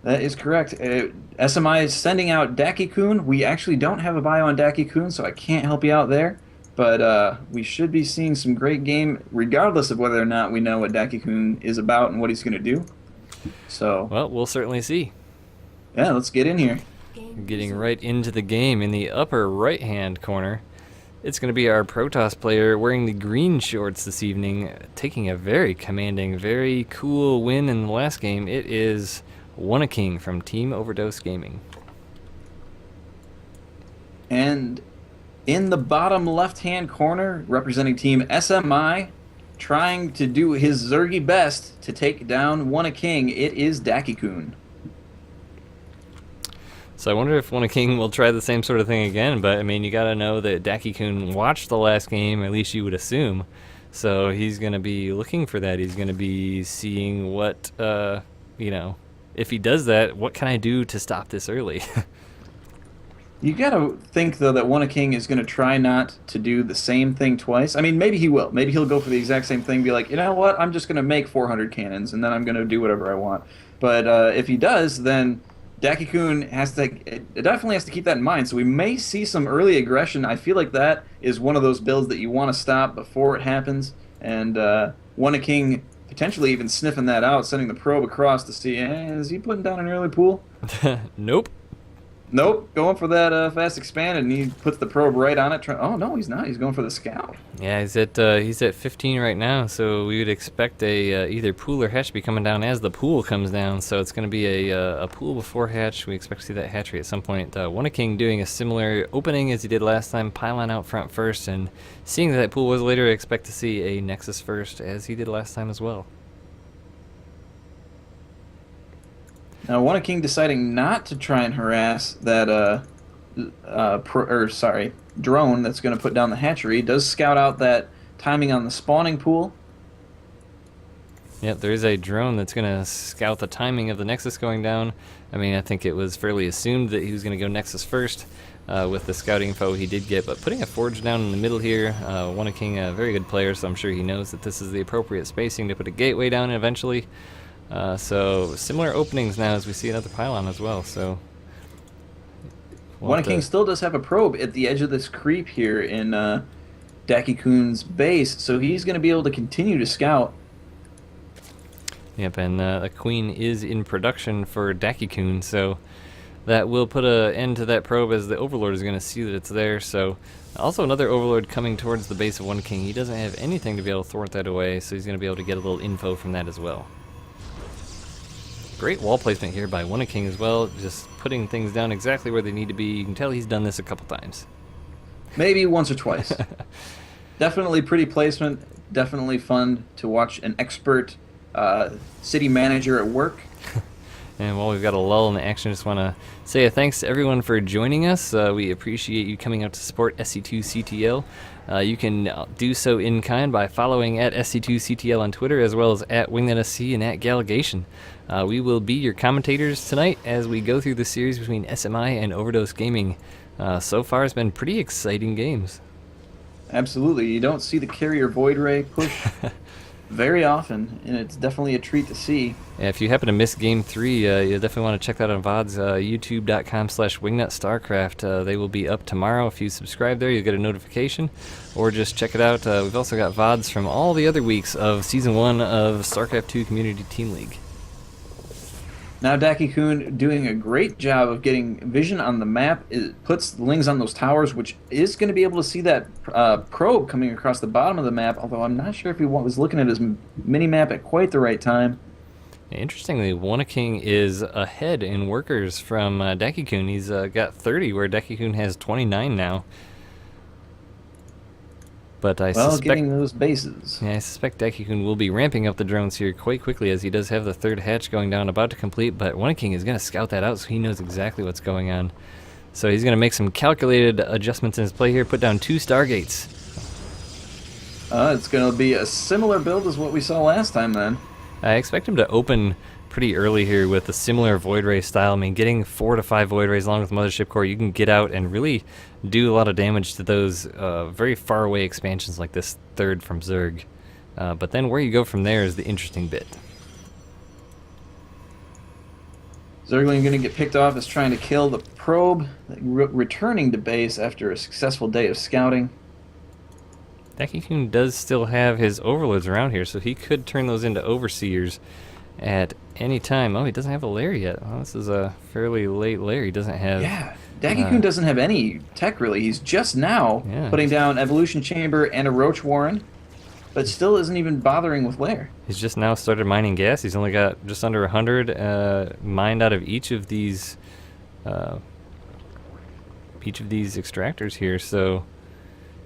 That is correct. SMI is sending out Daki-kun. We actually don't have a bio on Daki-kun, so I can't help you out there. But we should be seeing some great game, regardless of whether or not we know what Daki-kun is about and what he's going to do. So, Well, we'll certainly see. yeah, let's get in here. Getting right into the game in the upper right-hand corner. It's going to be our Protoss player wearing the green shorts this evening, taking a very commanding, very cool win in the last game. It is King from Team Overdose Gaming. And in the bottom left-hand corner, representing Team SMI, trying to do his Zergy best to take down King, it is Daki-kun. So I wonder if King will try the same sort of thing again, but I mean, you gotta know that Daki-kun watched the last game, at least you would assume. So he's gonna be looking for that. He's gonna be seeing what, if he does that, what can I do to stop this early? You gotta think though that King is gonna try not to do the same thing twice. I mean, maybe he will. Maybe he'll go for the exact same thing, be like, you know what? I'm just gonna make 400 cannons, and then I'm gonna do whatever I want. But if he does, then Daki-kun has to it definitely has to keep that in mind. So we may see some early aggression. I feel like that is one of those builds that you want to stop before it happens. And King potentially even sniffing that out, sending the probe across to see, is he putting down an early pool? Nope. Nope, going for that fast expand, and he puts the probe right on it. Oh no, he's not. He's going for the scout. Yeah, he's at 15 right now, so we would expect a either pool or hatch to be coming down as the pool comes down. So it's going to be a pool before hatch. We expect to see that hatchery at some point. King doing a similar opening as he did last time, pylon out front first, and seeing that pool was later, I expect to see a Nexus first as he did last time as well. Now, King deciding not to try and harass that drone that's going to put down the hatchery. Does scout out that timing on the spawning pool. Yep, there is a drone that's going to scout the timing of the Nexus going down. I mean, I think it was fairly assumed that he was going to go Nexus first with the scouting info he did get. But putting a Forge down in the middle here, King, a very good player, so I'm sure he knows that this is the appropriate spacing to put a gateway down eventually. So similar openings now as we see another pylon as well. So King still does have a probe at the edge of this creep here in Daki-kun's base, so he's going to be able to continue to scout. Yep, and a queen is in production for Daki-kun, so that will put an end to that probe as the Overlord is going to see that it's there. So also another Overlord coming towards the base of King. He doesn't have anything to be able to thwart that away, so he's going to be able to get a little info from that as well. Great wall placement here by King as well, just putting things down exactly where they need to be. You can tell he's done this a couple times. Maybe once or twice. Definitely pretty placement, definitely fun to watch an expert city manager at work. And while we've got a lull in the action, I just want to say a thanks to everyone for joining us. We appreciate you coming out to support SC2CTL. You can do so in kind by following at SC2CTL on Twitter, as well as at WingNetSC and at Galligation. We will be your commentators tonight as we go through the series between SMI and Overdose Gaming. So far, it's been pretty exciting games. Absolutely. You don't see the carrier Void Ray push very often, and it's definitely a treat to see. Yeah, if you happen to miss Game 3, you'll definitely want to check that out on VODs, youtube.com/wingnetstarcraft. They will be up tomorrow. If you subscribe there, you'll get a notification, or just check it out. We've also got VODs from all the other weeks of Season 1 of StarCraft 2 Community Team League. Now Daki-kun doing a great job of getting vision on the map. It puts Lings on those towers, which is going to be able to see that probe coming across the bottom of the map, although I'm not sure if he was looking at his mini-map at quite the right time. Interestingly, King is ahead in workers from Daki-kun. He's got 30, where Daki-kun has 29 now. But I suspect getting those bases. Yeah, I suspect Daki-kun will be ramping up the drones here quite quickly, as he does have the third hatch going down, about to complete. But King is going to scout that out, so he knows exactly what's going on. So he's going to make some calculated adjustments in his play here. Put down 2 Stargates. It's going to be a similar build as what we saw last time, then. I expect him to open pretty early here with a similar Void Ray style. I mean, getting 4 to 5 Void Rays along with Mothership Core, you can get out and really do a lot of damage to those very far away expansions like this third from Zerg. But then where you go from there is the interesting bit. Zergling going to get picked off as trying to kill the probe, returning to base after a successful day of scouting. Dakikun does still have his overlords around here, so he could turn those into overseers at any time. Oh, he doesn't have a lair yet. Well, this is a fairly late lair. He doesn't have... Yeah, Dakikun doesn't have any tech, really. He's just now putting down Evolution Chamber and a Roach Warren, but still isn't even bothering with lair. He's just now started mining gas. He's only got just under 100 mined out of each of these extractors here, so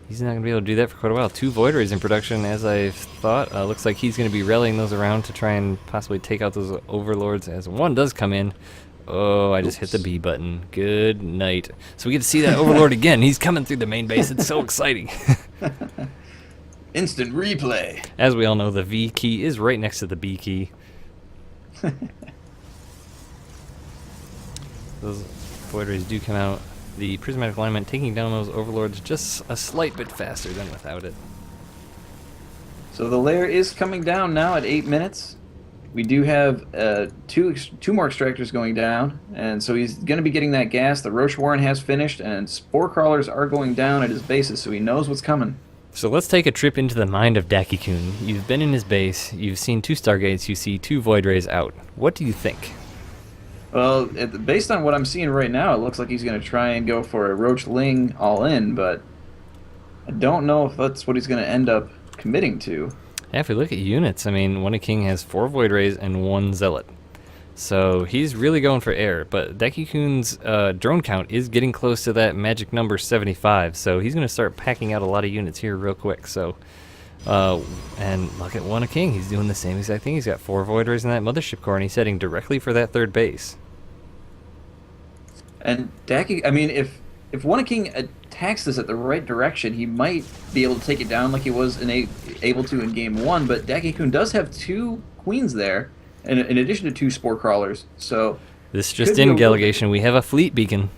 he's not going to be able to do that for quite a while. 2 Void Rays in production, as I thought. Looks like he's going to be rallying those around to try and possibly take out those overlords as one does come in. Oh, I just hit the B button. Good night. So we get to see that overlord again. He's coming through the main base. It's so exciting. Instant replay. As we all know, the V key is right next to the B key. Those Void Rays do come out. The prismatic alignment taking down those overlords just a slight bit faster than without it. So the lair is coming down now at 8 minutes. We do have two more extractors going down, and so he's going to be getting that gas. The Roach Warren has finished, and Spore Crawlers are going down at his bases, so he knows what's coming. So let's take a trip into the mind of Dakikun. You've been in his base, you've seen 2 Stargates, you see 2 Void Rays out. What do you think? Well, based on what I'm seeing right now, it looks like he's going to try and go for a Roach Ling all-in, but I don't know if that's what he's going to end up committing to. Yeah, if we look at units, I mean, One King has 4 Void Rays and 1 Zealot. So he's really going for air, but Dakikun's drone count is getting close to that magic number 75, so he's going to start packing out a lot of units here real quick. So, and look at One King, he's doing the same exact thing. He's got 4 Void Rays in that mothership core, and he's heading directly for that 3rd base. And I mean, if One King attacks this at the right direction, he might be able to take it down like he was able to in Game 1, but Dakikun does have 2 queens there, in addition to 2 Spore Crawlers. So this just in, Delegation, we have a fleet beacon.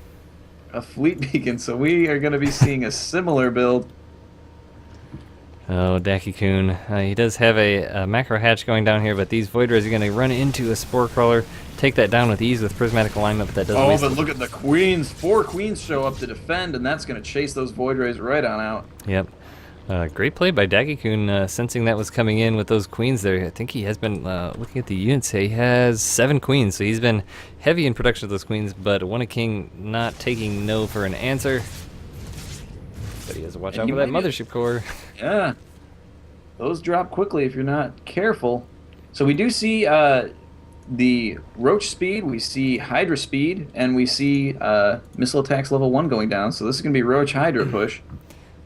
A fleet beacon, so we are going to be seeing a similar build. Oh, Dakikun. He does have a macro hatch going down here, but these Void Rays are going to run into a Spore Crawler, take that down with ease with prismatic alignment, but that doesn't waste. Oh, but look at the queens. 4 queens show up to defend, and that's going to chase those Void Rays right on out. Yep. Great play by Dakikun, sensing that was coming in with those queens there. I think he has been, looking at the units, he has 7 queens, so he's been heavy in production of those queens, but One King not taking no for an answer. But he has to watch out for that mothership core. Yeah. Those drop quickly if you're not careful. So we do see the Roach speed, we see Hydra speed, and we see missile attacks level 1 going down. So this is going to be Roach Hydra push.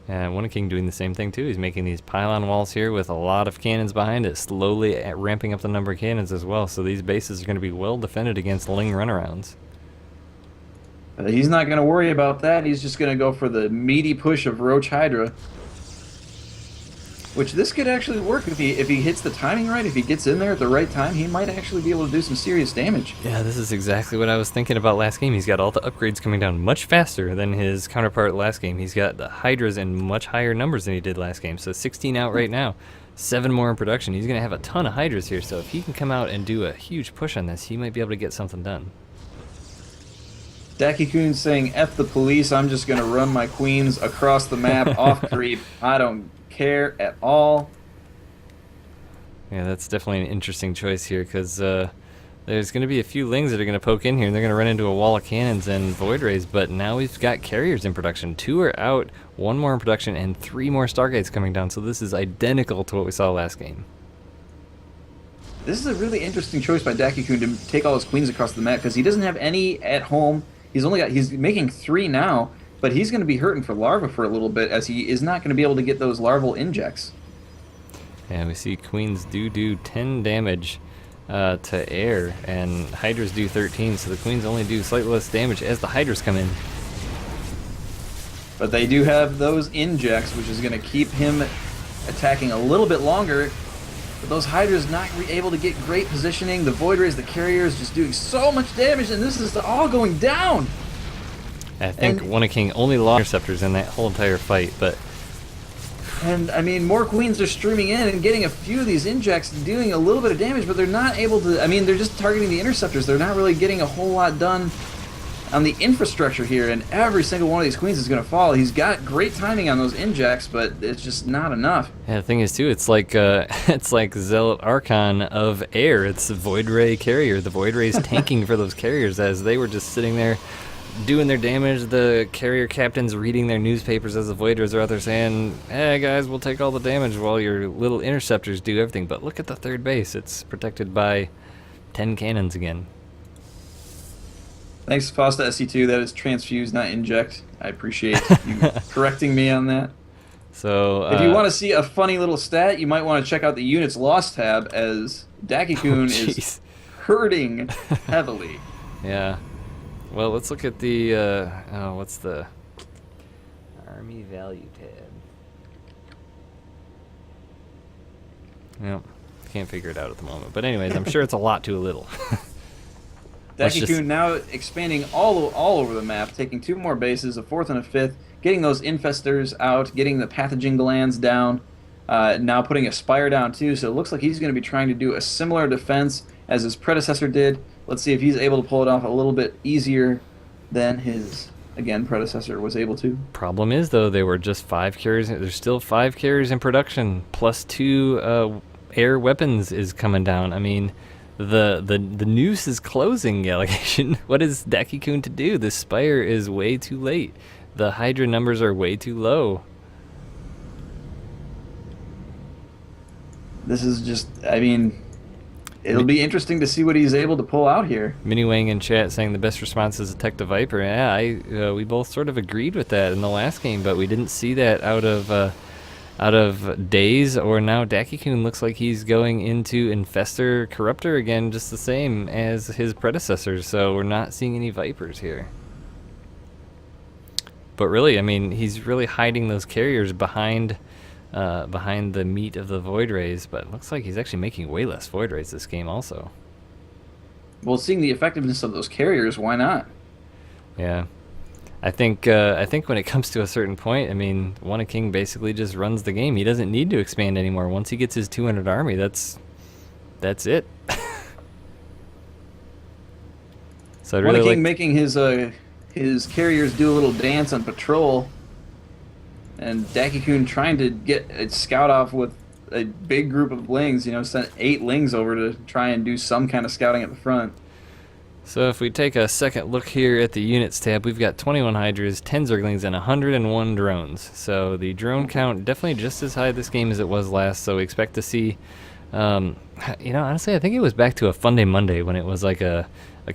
And One King doing the same thing too. He's making these pylon walls here with a lot of cannons behind it, slowly ramping up the number of cannons as well. So these bases are going to be well defended against Ling runarounds. He's not going to worry about that. He's just going to go for the meaty push of Roach Hydra. Which this could actually work if he hits the timing right. If he gets in there at the right time, he might actually be able to do some serious damage. Yeah, this is exactly what I was thinking about last game. He's got all the upgrades coming down much faster than his counterpart last game. He's got the Hydras in much higher numbers than he did last game. So 16 out right now, 7 more in production. He's going to have a ton of Hydras here. So if he can come out and do a huge push on this, he might be able to get something done. Dakikun saying, F the police, I'm just going to run my queens across the map off creep. I don't care at all. Yeah, that's definitely an interesting choice here, because there's going to be a few Lings that are going to poke in here, and they're going to run into a wall of cannons and Void Rays, but now we've got carriers in production. 2 are out, 1 more in production, and 3 more Stargates coming down, so this is identical to what we saw last game. This is a really interesting choice by Dakikun to take all his queens across the map, because he doesn't have any at home. He's making 3 now, but he's going to be hurting for larva for a little bit, as he is not going to be able to get those larval injects. And we see queens do 10 damage to air, and Hydras do 13, so the queens only do slightly less damage as the Hydras come in. But they do have those injects, which is going to keep him attacking a little bit longer. But those Hydras not able to get great positioning. The Void Rays, the carriers, just doing so much damage, and this is all going down. I think One King only lost interceptors in that whole entire fight, but And I mean, more queens are streaming in and getting a few of these injects, doing a little bit of damage, but they're not able to. I mean, they're just targeting the interceptors. They're not really getting a whole lot done on the infrastructure here. And every single one of these queens is going to fall. He's got great timing on those injects, but it's just not enough. Yeah, the thing is too, it's like Zealot Archon of air. It's the Void Ray carrier. The Void Ray's tanking for those carriers as they were just sitting there doing their damage. The carrier captains reading their newspapers as the Void Rays are out there saying, hey guys, we'll take all the damage while your little interceptors do everything. But look at the third base. It's protected by 10 cannons again. Thanks, Fosta SC2. That is transfuse, not inject. I appreciate you correcting me on that. So if you want to see a funny little stat, you might want to check out the units lost tab, as Dakikun is hurting heavily. Yeah. Well, let's look at the what's the army value tab? Yep, can't figure it out at the moment. But anyways, I'm sure it's a lot to a little. Dakikun now expanding all over the map, taking 2 more bases, a 4th and a 5th, getting those infestors out, getting the pathogen glands down, now putting a spire down too, so it looks like he's going to be trying to do a similar defense as his predecessor did. Let's see if he's able to pull it off a little bit easier than his, again, predecessor was able to. Problem is, though, there were just 5 carriers. There's still 5 carriers in production, plus 2 air weapons is coming down. I mean, the noose is closing, Allegation. What is Dakikun to do? The Spire is way too late. The Hydra numbers are way too low. This is just, I mean, it'll be interesting to see what he's able to pull out here. Mini Wang in chat saying the best response is attack the Viper. Yeah, we both sort of agreed with that in the last game, but we didn't see that out of Daze, or now Dakikun looks like he's going into Infestor Corruptor again, just the same as his predecessors, so we're not seeing any Vipers here. But really, I mean, he's really hiding those carriers behind the meat of the Void Rays, but it looks like he's actually making way less Void Rays this game also. Well, seeing the effectiveness of those carriers, why not? Yeah. I think when it comes to a certain point, I mean, One King basically just runs the game. He doesn't need to expand anymore. Once he gets his 200 army, that's it. So I'd One really King making his carriers do a little dance on patrol, and Dakikun trying to get a scout off with a big group of lings. You know, sent 8 lings over to try and do some kind of scouting at the front. So if we take a second look here at the units tab, we've got 21 Hydras, 10 Zerglings, and 101 drones. So the drone count definitely just as high this game as it was last, so we expect to see, you know, honestly, I think it was back to a Fun Day Monday when it was like a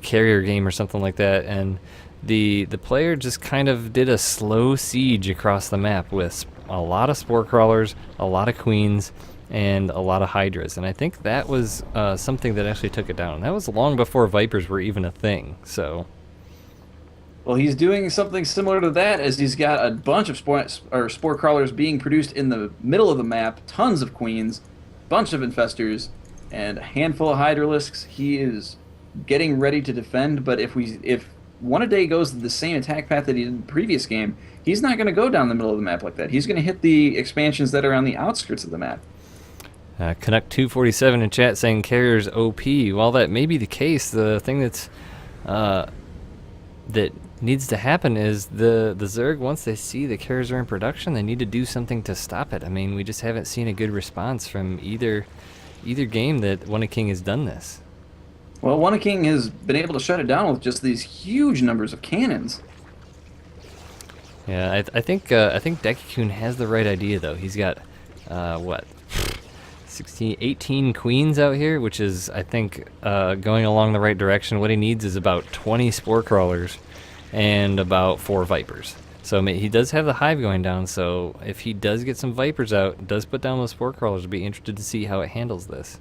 carrier game or something like that, and the player just kind of did a slow siege across the map with a lot of Spore Crawlers, a lot of Queens, and a lot of Hydras, and I think that was something that actually took it down. That was long before Vipers were even a thing, so... Well, he's doing something similar to that, as he's got a bunch of Spore Crawlers being produced in the middle of the map, tons of Queens, bunch of Infestors, and a handful of Hydralisks. He is getting ready to defend, but if One A Day goes the same attack path that he did in the previous game, he's not going to go down the middle of the map like that. He's going to hit the expansions that are on the outskirts of the map. Canuck 247 in chat saying carriers OP. While that may be the case, the thing that's that needs to happen is the Zerg, once they see the carriers are in production, they need to do something to stop it. I mean, we just haven't seen a good response from either game that One King has done this. Well, One King has been able to shut it down with just these huge numbers of cannons. Yeah, I think Dakikun has the right idea though. He's got what? 18 Queens out here, which is, I think, going along the right direction. What he needs is about 20 Spore Crawlers and about 4 Vipers. So he does have the hive going down, so if he does get some Vipers out, does put down those Spore Crawlers, I'll be interested to see how it handles this.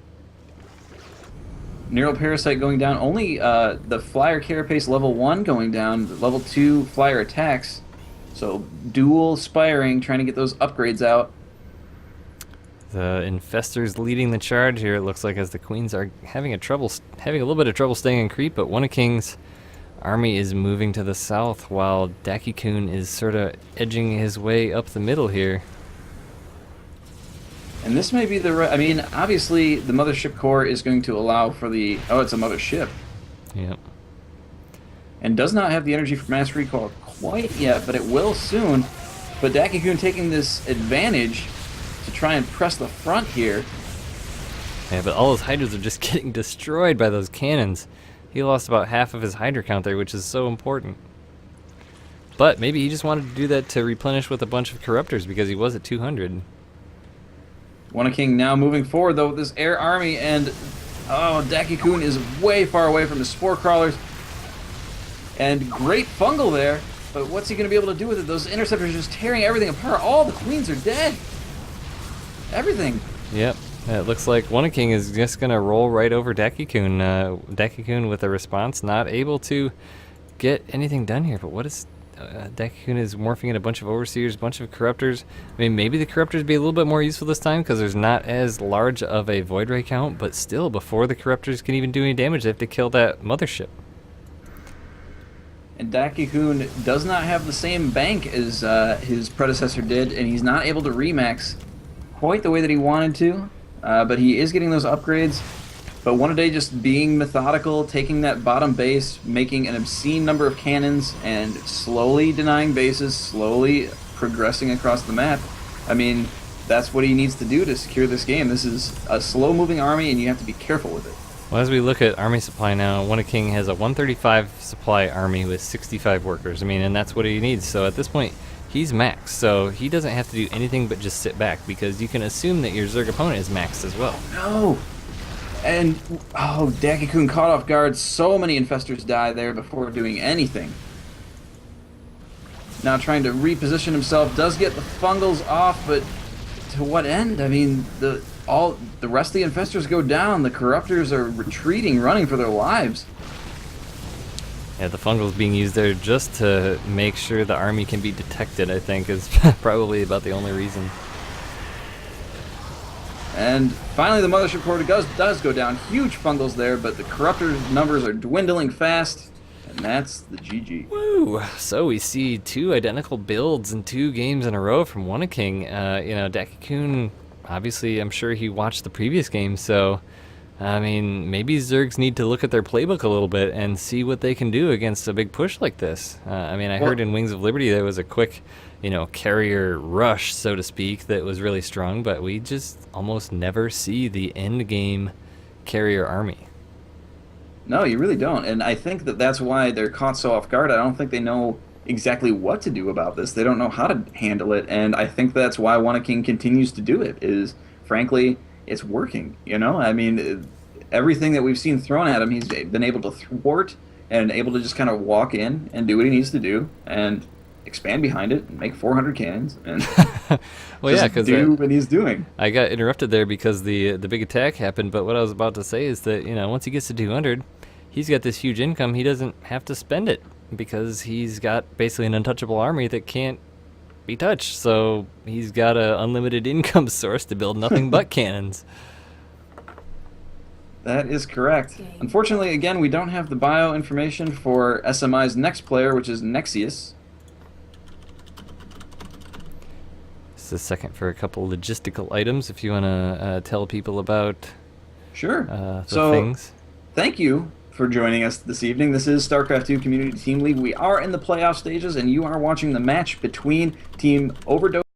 Neural Parasite going down. Only the Flyer Carapace level 1 going down. Level 2 Flyer attacks. So dual Spiring, trying to get those upgrades out. The Infestors leading the charge here, it looks like, as the Queens are having a little bit of trouble staying in creep, but One King's army is moving to the south while Dakikun is sort of edging his way up the middle here. And this may be the right. I mean, obviously, the mothership core is going to allow for the. Oh, it's a mothership. Yep. And does not have the energy for mass recall quite yet, but it will soon. But Dakikun taking this advantage to try and press the front here. Yeah, but all those hydras are just getting destroyed by those cannons. He lost about half of his hydra count there, which is so important. But maybe he just wanted to do that to replenish with a bunch of corruptors because he was at 200. One King now moving forward though with this air army, and oh, Dakikun is way far away from his spore crawlers. And great fungal there, but what's he going to be able to do with it? Those interceptors are just tearing everything apart. All the queens are dead. Everything. Yep. It looks like One King is just going to roll right over Dakikun. Dakikun with a response, not able to get anything done here. But what is... Dakikun is morphing in a bunch of overseers, a bunch of corruptors. I mean, maybe the corruptors be a little bit more useful this time because there's not as large of a void ray count, but still, before the corruptors can even do any damage, they have to kill that mothership. And Dakikun does not have the same bank as his predecessor did, and he's not able to remax quite the way that he wanted to, but he is getting those upgrades. But One Day just being methodical, taking that bottom base, making an obscene number of cannons, and slowly denying bases, slowly progressing across the map. I mean, that's what he needs to do to secure this game. This is a slow-moving army, and you have to be careful with it. Well, as we look at army supply now, One King has a 135 supply army with 65 workers. I mean, and that's what he needs. So at this point, he's maxed. So he doesn't have to do anything but just sit back, because you can assume that your Zerg opponent is maxed as well. No! And, oh, Dakikun caught off guard. So many infestors die there before doing anything. Now trying to reposition himself, does get the fungals off, but to what end? I mean, the rest of the infestors go down. The corruptors are retreating, running for their lives. Yeah, the fungals being used there just to make sure the army can be detected, I think, is probably about the only reason. And finally, the mothership core does go down. Huge fungals there, but the corruptor numbers are dwindling fast, and that's the GG. Woo! So we see two identical builds in 2 games in a row from One King. You know, Dakikun, obviously, I'm sure he watched the previous game, so I mean, maybe Zergs need to look at their playbook a little bit and see what they can do against a big push like this. I mean, I heard in Wings of Liberty there was a quick, you know, carrier rush, so to speak, that was really strong, but we just almost never see the end game carrier army. No, you really don't, and I think that that's why they're caught so off guard. I don't think they know exactly what to do about this. They don't know how to handle it, and I think that's why One King continues to do it, is, frankly, it's working, you know? I mean, everything that we've seen thrown at him, he's been able to thwart and able to just kind of walk in and do what he needs to do and expand behind it and make 400 cannons and well, yeah, because do what he's doing. I got interrupted there because the big attack happened, but what I was about to say is that, you know, once he gets to 200, he's got this huge income. He doesn't have to spend it because he's got basically an untouchable army that can't be touched, so he's got an unlimited income source to build nothing but cannons. That is correct. Unfortunately, again, we don't have the bio information for SMI's next player, which is Nexius. This is a second for a couple logistical items if you want to tell people about Sure. the things. Thank you for joining us this evening. This is StarCraft 2 Community Team League. We are in the playoff stages, and you are watching the match between Team Overdose